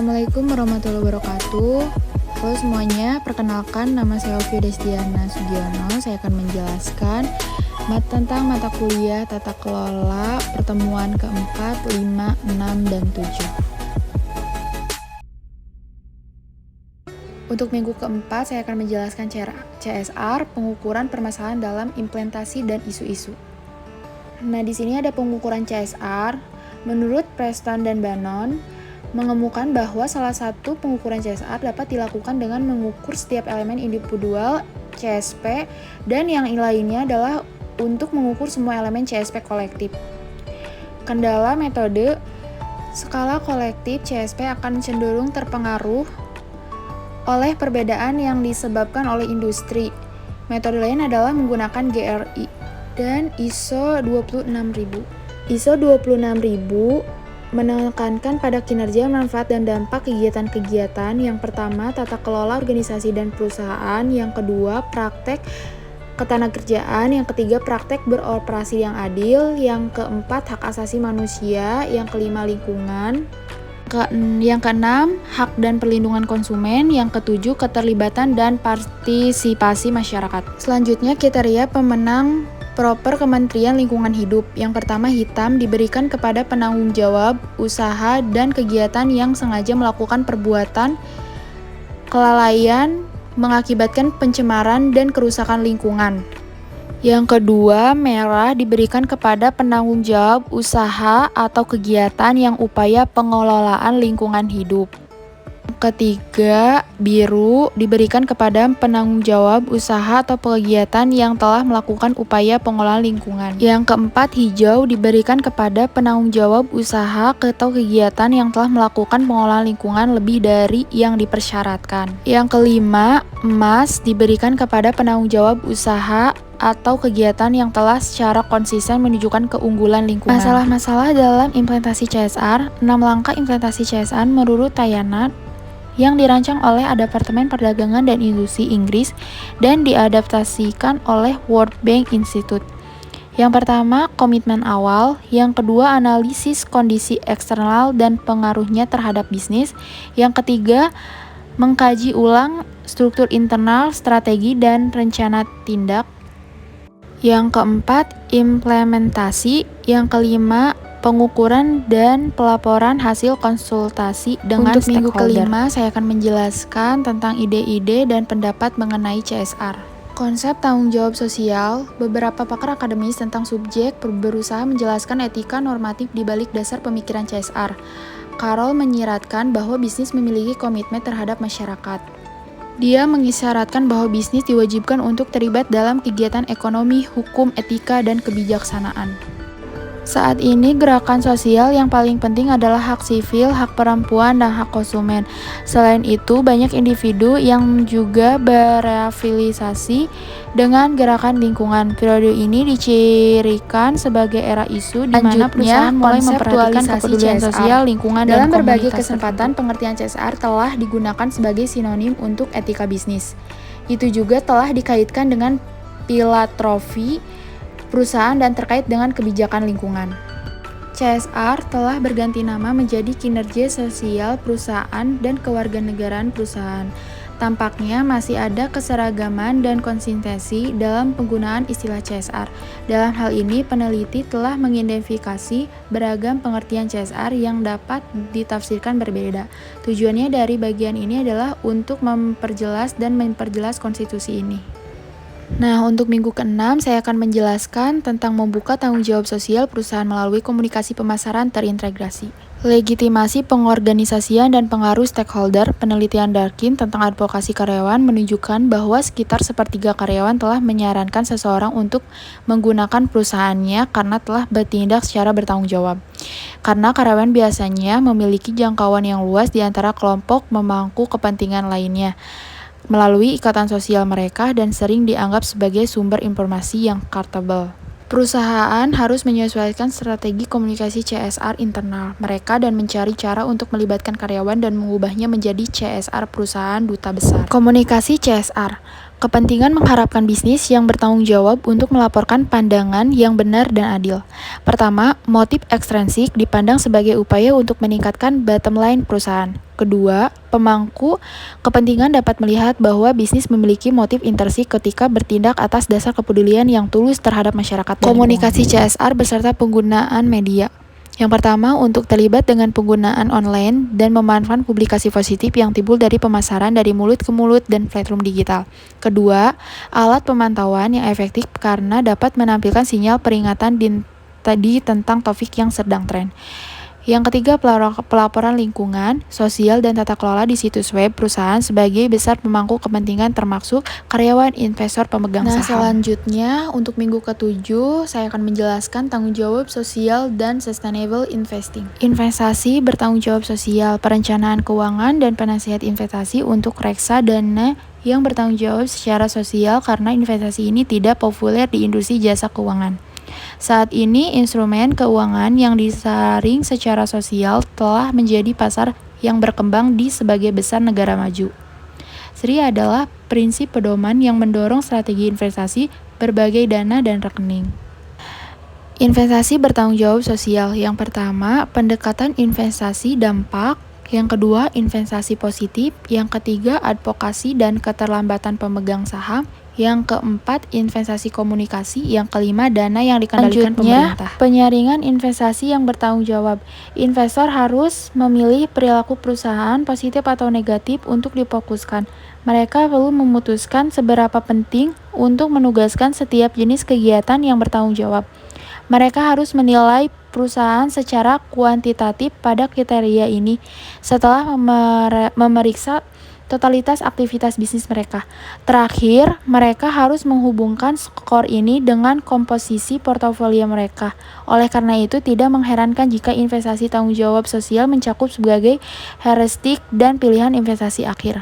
Assalamualaikum warahmatullahi wabarakatuh. Halo semuanya, perkenalkan nama saya Ovia Destiana Sugiono. Saya akan menjelaskan tentang mata kuliah tata kelola pertemuan keempat, 5, 6, dan 7. Untuk minggu keempat, saya akan menjelaskan CSR, pengukuran permasalahan dalam implementasi dan isu-isu. Nah, di sini ada pengukuran CSR. Menurut Preston dan Bannon, mengemukakan bahwa salah satu pengukuran CSR dapat dilakukan dengan mengukur setiap elemen individual CSP dan yang lainnya adalah untuk mengukur semua elemen CSP kolektif. Kendala metode skala kolektif CSP akan cenderung terpengaruh oleh perbedaan yang disebabkan oleh industri. Metode lain adalah menggunakan GRI dan ISO 26000. ISO 26000 menekankan pada kinerja, manfaat, dan dampak kegiatan-kegiatan. Yang pertama, tata kelola organisasi dan perusahaan. Yang kedua, praktek ketenagakerjaan. Yang ketiga, praktek beroperasi yang adil. Yang keempat, hak asasi manusia. Yang kelima, lingkungan. Yang keenam, hak dan perlindungan konsumen. Yang ketujuh, keterlibatan dan partisipasi masyarakat. Selanjutnya, kriteria pemenang proper Kementerian Lingkungan Hidup. Yang pertama, hitam, diberikan kepada penanggung jawab usaha dan kegiatan yang sengaja melakukan perbuatan kelalaian mengakibatkan pencemaran dan kerusakan lingkungan. Yang kedua, merah, diberikan kepada penanggung jawab usaha atau kegiatan yang upaya pengelolaan lingkungan hidup. Ketiga, biru, diberikan kepada penanggung jawab usaha atau kegiatan yang telah melakukan upaya pengelolaan lingkungan. Yang keempat, hijau, diberikan kepada penanggung jawab usaha atau kegiatan yang telah melakukan pengelolaan lingkungan lebih dari yang dipersyaratkan. Yang kelima, emas, diberikan kepada penanggung jawab usaha atau kegiatan yang telah secara konsisten menunjukkan keunggulan lingkungan. Masalah-masalah dalam implementasi CSR. 6 langkah implementasi CSR menurut Tayanat yang dirancang oleh Departemen Perdagangan dan Industri Inggris dan diadaptasikan oleh World Bank Institute. Yang pertama, komitmen awal. Yang kedua, analisis kondisi eksternal dan pengaruhnya terhadap bisnis. Yang ketiga, mengkaji ulang struktur internal, strategi, dan rencana tindak. Yang keempat, implementasi. Yang kelima, pengukuran dan pelaporan hasil konsultasi dengan stakeholder. Untuk minggu kelima, saya akan menjelaskan tentang ide-ide dan pendapat mengenai CSR. Konsep tanggung jawab sosial. Beberapa pakar akademis tentang subjek berusaha menjelaskan etika normatif di balik dasar pemikiran CSR. Carroll menyiratkan bahwa bisnis memiliki komitmen terhadap masyarakat. Dia mengisyaratkan bahwa bisnis diwajibkan untuk terlibat dalam kegiatan ekonomi, hukum, etika, dan kebijaksanaan. Saat ini, gerakan sosial yang paling penting adalah hak sivil, hak perempuan, dan hak konsumen. Selain itu, banyak individu yang juga berafiliasi dengan gerakan lingkungan. Periode ini dicirikan sebagai era isu di mana perusahaan mulai memperhatikan kepedulian sosial, lingkungan, dan komunitas. Dalam berbagai kesempatan, pengertian CSR telah digunakan sebagai sinonim untuk etika bisnis. Itu juga telah dikaitkan dengan filantropi perusahaan dan terkait dengan kebijakan lingkungan. CSR telah berganti nama menjadi kinerja sosial perusahaan dan kewarganegaraan perusahaan. Tampaknya masih ada keseragaman dan konsistensi dalam penggunaan istilah CSR. Dalam hal ini, peneliti telah mengidentifikasi beragam pengertian CSR yang dapat ditafsirkan berbeda. Tujuannya dari bagian ini adalah untuk memperjelas konstitusi ini. Nah, untuk minggu ke-6, saya akan menjelaskan tentang membuka tanggung jawab sosial perusahaan melalui komunikasi pemasaran terintegrasi. Legitimasi pengorganisasian dan pengaruh stakeholder. Penelitian Darkin tentang advokasi karyawan menunjukkan bahwa sekitar sepertiga karyawan telah menyarankan seseorang untuk menggunakan perusahaannya karena telah bertindak secara bertanggung jawab. Karena karyawan biasanya memiliki jangkauan yang luas di antara kelompok pemangku kepentingan lainnya melalui ikatan sosial mereka dan sering dianggap sebagai sumber informasi yang accountable. Perusahaan harus menyesuaikan strategi komunikasi CSR internal mereka dan mencari cara untuk melibatkan karyawan dan mengubahnya menjadi CSR perusahaan duta besar. Komunikasi CSR. Kepentingan mengharapkan bisnis yang bertanggung jawab untuk melaporkan pandangan yang benar dan adil. Pertama, motif ekstrinsik dipandang sebagai upaya untuk meningkatkan bottom line perusahaan. Kedua, pemangku kepentingan dapat melihat bahwa bisnis memiliki motif intrinsik ketika bertindak atas dasar kepedulian yang tulus terhadap masyarakat. Komunikasi CSR beserta penggunaan media. Yang pertama, untuk terlibat dengan penggunaan online dan memanfaatkan publikasi positif yang timbul dari pemasaran dari mulut ke mulut dan platform digital. Kedua, alat pemantauan yang efektif karena dapat menampilkan sinyal peringatan tadi tentang topik yang sedang tren. Yang ketiga, pelaporan lingkungan, sosial, dan tata kelola di situs web perusahaan sebagai besar pemangku kepentingan termasuk karyawan, investor, pemegang saham. Nah, selanjutnya untuk minggu ke-7 saya akan menjelaskan tanggung jawab sosial dan sustainable investing. Investasi bertanggung jawab sosial, perencanaan keuangan, dan penasihat investasi untuk reksadana yang bertanggung jawab secara sosial karena investasi ini tidak populer di industri jasa keuangan. Saat ini, instrumen keuangan yang disaring secara sosial telah menjadi pasar yang berkembang di sebagai besar negara maju. SRI adalah prinsip pedoman yang mendorong strategi investasi, berbagai dana, dan rekening. Investasi bertanggung jawab sosial. Yang pertama, pendekatan investasi dampak. Yang kedua, investasi positif. Yang ketiga, advokasi dan keterlambatan pemegang saham. Yang keempat, investasi komunikasi. Yang kelima, dana yang dikendalikan pemerintah. Penyaringan investasi yang bertanggung jawab. Investor harus memilih perilaku perusahaan positif atau negatif untuk difokuskan. Mereka perlu memutuskan seberapa penting untuk menugaskan setiap jenis kegiatan yang bertanggung jawab. Mereka harus menilai perusahaan secara kuantitatif pada kriteria ini setelah memeriksa totalitas aktivitas bisnis mereka. Terakhir, mereka harus menghubungkan skor ini dengan komposisi portofolio mereka. Oleh karena itu, tidak mengherankan jika investasi tanggung jawab sosial mencakup sebagai heuristik dan pilihan investasi akhir.